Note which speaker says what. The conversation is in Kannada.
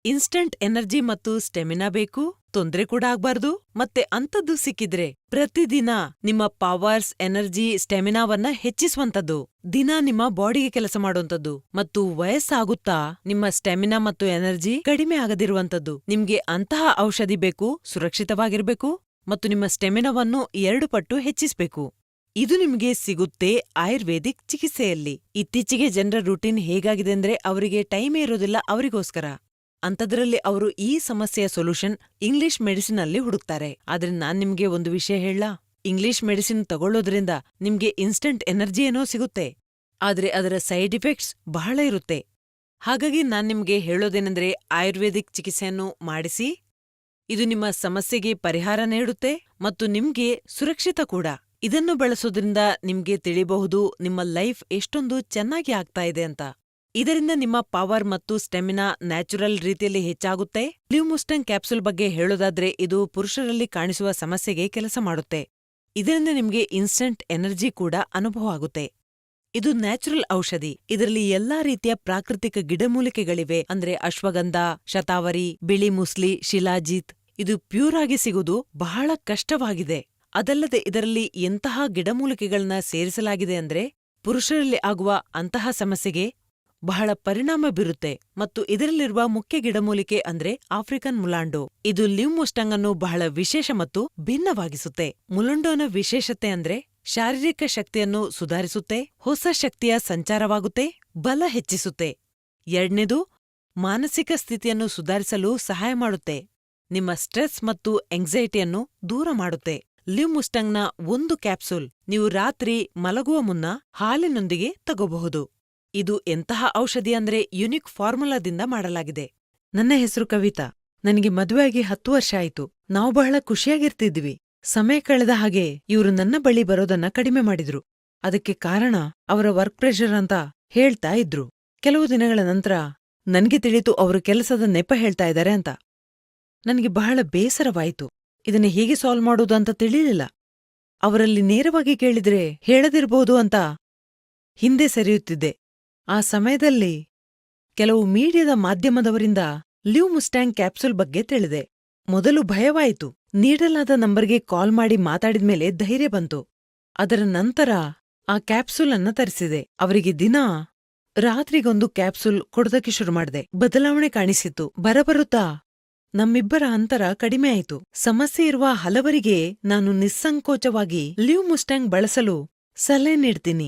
Speaker 1: ಇನ್ಸ್ಟಂಟ್ ಎನರ್ಜಿ ಮತ್ತು ಸ್ಟೆಮಿನಾ ಬೇಕು, ತೊಂದ್ರೆ ಕೂಡ ಆಗ್ಬಾರ್ದು. ಮತ್ತೆ ಅಂಥದ್ದು ಸಿಕ್ಕಿದ್ರೆ ಪ್ರತಿದಿನ ನಿಮ್ಮ ಪವರ್ಸ್, ಎನರ್ಜಿ, ಸ್ಟೆಮಿನಾವನ್ನ ಹೆಚ್ಚಿಸುವಂಥದ್ದು. ದಿನ ನಿಮ್ಮ ಬಾಡಿಗೆ ಕೆಲಸ ಮಾಡುವಂಥದ್ದು. ಮತ್ತು ವಯಸ್ಸಾಗುತ್ತಾ ನಿಮ್ಮ ಸ್ಟೆಮಿನಾ ಮತ್ತು ಎನರ್ಜಿ ಕಡಿಮೆ ಆಗದಿರುವಂಥದ್ದು. ನಿಮ್ಗೆ ಅಂತಹ ಔಷಧಿ ಬೇಕು, ಸುರಕ್ಷಿತವಾಗಿರ್ಬೇಕು ಮತ್ತು ನಿಮ್ಮ ಸ್ಟೆಮಿನಾವನ್ನು 2 ಪಟ್ಟು ಹೆಚ್ಚಿಸ್ಬೇಕು. ಇದು ನಿಮ್ಗೆ ಸಿಗುತ್ತೆ ಆಯುರ್ವೇದಿಕ್ ಚಿಕಿತ್ಸೆಯಲ್ಲಿ. ಇತ್ತೀಚೆಗೆ ಜನರ ರೂಟೀನ್ ಹೇಗಾಗಿದೆ ಅಂದ್ರೆ ಅವರಿಗೆ ಟೈಮೇ ಇರೋದಿಲ್ಲ ಅವರಿಗೋಸ್ಕರ. ಅಂಥದ್ರಲ್ಲಿ ಅವರು ಈ ಸಮಸ್ಯೆಯ ಸೊಲ್ಯೂಷನ್ ಇಂಗ್ಲಿಷ್ ಮೆಡಿಸಿನ್ ಅಲ್ಲಿ ಹುಡುಕ್ತಾರೆ. ಆದ್ರೆ ನಾನ್ ನಿಮ್ಗೆ ಒಂದು ವಿಷಯ ಹೇಳಲಾ? ಇಂಗ್ಲಿಷ್ ಮೆಡಿಸಿನ್ ತಗೊಳ್ಳೋದ್ರಿಂದ ನಿಮ್ಗೆ ಇನ್ಸ್ಟಂಟ್ ಎನರ್ಜಿ ಏನೋ ಸಿಗುತ್ತೆ, ಆದ್ರೆ ಅದರ ಸೈಡ್ ಇಫೆಕ್ಟ್ಸ್ ಬಹಳ ಇರುತ್ತೆ. ಹಾಗಾಗಿ ನಾನ್ ನಿಮ್ಗೆ ಹೇಳೋದೇನೆಂದ್ರೆ ಆಯುರ್ವೇದಿಕ್ ಚಿಕಿತ್ಸೆಯನ್ನು ಮಾಡಿಸಿ. ಇದು ನಿಮ್ಮ ಸಮಸ್ಯೆಗೆ ಪರಿಹಾರ ನೀಡುತ್ತೆ ಮತ್ತು ನಿಮ್ಗೆ ಸುರಕ್ಷಿತ ಕೂಡ. ಇದನ್ನು ಬಳಸೋದ್ರಿಂದ ನಿಮ್ಗೆ ತಿಳಿಬಹುದು ನಿಮ್ಮ ಲೈಫ್ ಎಷ್ಟೊಂದು ಚೆನ್ನಾಗಿ ಆಗ್ತಾ ಇದೆ ಅಂತ. ಇದರಿಂದ ನಿಮ್ಮ ಪವರ್ ಮತ್ತು ಸ್ಟೆಮಿನಾ ನ್ಯಾಚುರಲ್ ರೀತಿಯಲ್ಲಿ ಹೆಚ್ಚಾಗುತ್ತೆ. ಲಿವ್ಮುಸ್ಟಂಗ್ ಕ್ಯಾಪ್ಸೂಲ್ ಬಗ್ಗೆ ಹೇಳೋದಾದ್ರೆ ಇದು ಪುರುಷರಲ್ಲಿ ಕಾಣಿಸುವ ಸಮಸ್ಯೆಗೆ ಕೆಲಸ ಮಾಡುತ್ತೆ. ಇದರಿಂದ ನಿಮ್ಗೆ ಇನ್ಸ್ಟಂಟ್ ಎನರ್ಜಿ ಕೂಡ ಅನುಭವ ಆಗುತ್ತೆ. ಇದು ನ್ಯಾಚುರಲ್ ಔಷಧಿ. ಇದರಲ್ಲಿ ಎಲ್ಲಾ ರೀತಿಯ ಪ್ರಾಕೃತಿಕ ಗಿಡಮೂಲಿಕೆಗಳಿವೆ. ಅಂದ್ರೆ ಅಶ್ವಗಂಧ, ಶತಾವರಿ, ಬಿಳಿ ಮುಸ್ಲಿ, ಶಿಲಾಜೀತ್. ಇದು ಪ್ಯೂರ್ ಆಗಿ ಸಿಗುವುದು ಬಹಳ ಕಷ್ಟವಾಗಿದೆ. ಅದಲ್ಲದೆ ಇದರಲ್ಲಿ ಎಂತಹ ಗಿಡಮೂಲಿಕೆಗಳನ್ನ ಸೇರಿಸಲಾಗಿದೆ ಅಂದ್ರೆ ಪುರುಷರಲ್ಲಿ ಆಗುವ ಅಂತಹ ಸಮಸ್ಯೆಗೆ ಬಹಳ ಪರಿಣಾಮ ಬೀರುತ್ತೆ. ಮತ್ತು ಇದರಲ್ಲಿರುವ ಮುಖ್ಯ ಗಿಡಮೂಲಿಕೆ ಅಂದ್ರೆ ಆಫ್ರಿಕನ್ ಮುಲಾಂಡೋ. ಇದು ಲಿವ್ಮುಸ್ಟಂಗ್ ಅನ್ನು ಬಹಳ ವಿಶೇಷ ಮತ್ತು ಭಿನ್ನವಾಗಿಸುತ್ತೆ. ಮುಲಂಡೋನ ವಿಶೇಷತೆ ಅಂದ್ರೆ ಶಾರೀರಿಕ ಶಕ್ತಿಯನ್ನು ಸುಧಾರಿಸುತ್ತೆ, ಹೊಸ ಶಕ್ತಿಯ ಸಂಚಾರವಾಗುತ್ತೆ, ಬಲ ಹೆಚ್ಚಿಸುತ್ತೆ. ಎರಡನೇದು, ಮಾನಸಿಕ ಸ್ಥಿತಿಯನ್ನು ಸುಧಾರಿಸಲು ಸಹಾಯ ಮಾಡುತ್ತೆ. ನಿಮ್ಮ ಸ್ಟ್ರೆಸ್ ಮತ್ತು ಎಂಗ್ಸೈಟಿಯನ್ನು ದೂರ ಮಾಡುತ್ತೆ. ಲಿವ್ಮುಸ್ಟಂಗ್ನ 1 ಕ್ಯಾಪ್ಸೂಲ್ ನೀವು ರಾತ್ರಿ ಮಲಗುವ ಮುನ್ನ ಹಾಲಿನೊಂದಿಗೆ ತಗೋಬಹುದು. ಇದು ಎಂತಹ ಔಷಧಿ ಅಂದ್ರೆ ಯುನಿಕ್ ಫಾರ್ಮುಲಾದಿಂದ ಮಾಡಲಾಗಿದೆ. ನನ್ನ ಹೆಸರು ಕವಿತಾ. ನನಗೆ ಮದುವೆಯಾಗಿ 10 ವರ್ಷ ಆಯ್ತು. ನಾವು ಬಹಳ ಖುಷಿಯಾಗಿರ್ತಿದ್ವಿ. ಸಮಯ ಕಳೆದ ಹಾಗೆ ಇವರು ನನ್ನ ಬಳಿ ಬರೋದನ್ನ ಕಡಿಮೆ ಮಾಡಿದ್ರು. ಅದಕ್ಕೆ ಕಾರಣ ಅವರ ವರ್ಕ್ ಪ್ರೆಷರ್ ಅಂತ ಹೇಳ್ತಾ ಇದ್ರು. ಕೆಲವು ದಿನಗಳ ನಂತರ ನನ್ಗೆ ತಿಳಿತು ಅವರು ಕೆಲಸದ ನೆಪ ಹೇಳ್ತಾ ಇದ್ದಾರೆ ಅಂತ. ನನಗೆ ಬಹಳ ಬೇಸರವಾಯಿತು. ಇದನ್ನ ಹೇಗೆ ಸಾಲ್ವ್ ಮಾಡೋದು ಅಂತ ತಿಳಿಲಿಲ್ಲ. ಅವರಲ್ಲಿ ನೇರವಾಗಿ ಕೇಳಿದ್ರೆ ಹೇಳದಿರ್ಬೋದು ಅಂತ ಹಿಂದೆ ಸರಿಯುತ್ತಿದ್ದೆ. ಆ ಸಮಯದಲ್ಲಿ ಕೆಲವು ಮೀಡಿಯಾದ ಮಾಧ್ಯಮದವರಿಂದ ಲಿವ್ಮುಸ್ಟಂಗ್ ಕ್ಯಾಪ್ಸೂಲ್ ಬಗ್ಗೆ ತಿಳಿದೆ. ಮೊದಲು ಭಯವಾಯಿತು. ನೀಡಲಾದ ನಂಬರ್ಗೆ ಕಾಲ್ ಮಾಡಿ ಮಾತಾಡಿದ್ಮೇಲೆ ಧೈರ್ಯ ಬಂತು. ಅದರ ನಂತರ ಆ ಕ್ಯಾಪ್ಸೂಲ್ ಅನ್ನ ತರಿಸಿದೆ. ಅವರಿಗೆ ದಿನಾ ರಾತ್ರಿಗೊಂದು ಕ್ಯಾಪ್ಸೂಲ್ ಕೊಡೋದಕ್ಕೆ ಶುರು ಮಾಡಿದೆ. ಬದಲಾವಣೆ ಕಾಣಿಸಿತು. ಬರಬರುತ್ತಾ ನಮ್ಮಿಬ್ಬರ ಅಂತರ ಕಡಿಮೆ ಆಯಿತು. ಸಮಸ್ಯೆ ಇರುವ ಹಲವರಿಗೆ ನಾನು ನಿಸ್ಸಂಕೋಚವಾಗಿ ಲಿವ್ಮುಸ್ಟಂಗ್ ಬಳಸಲು ಸಲಹೆ ನೀಡ್ತೀನಿ.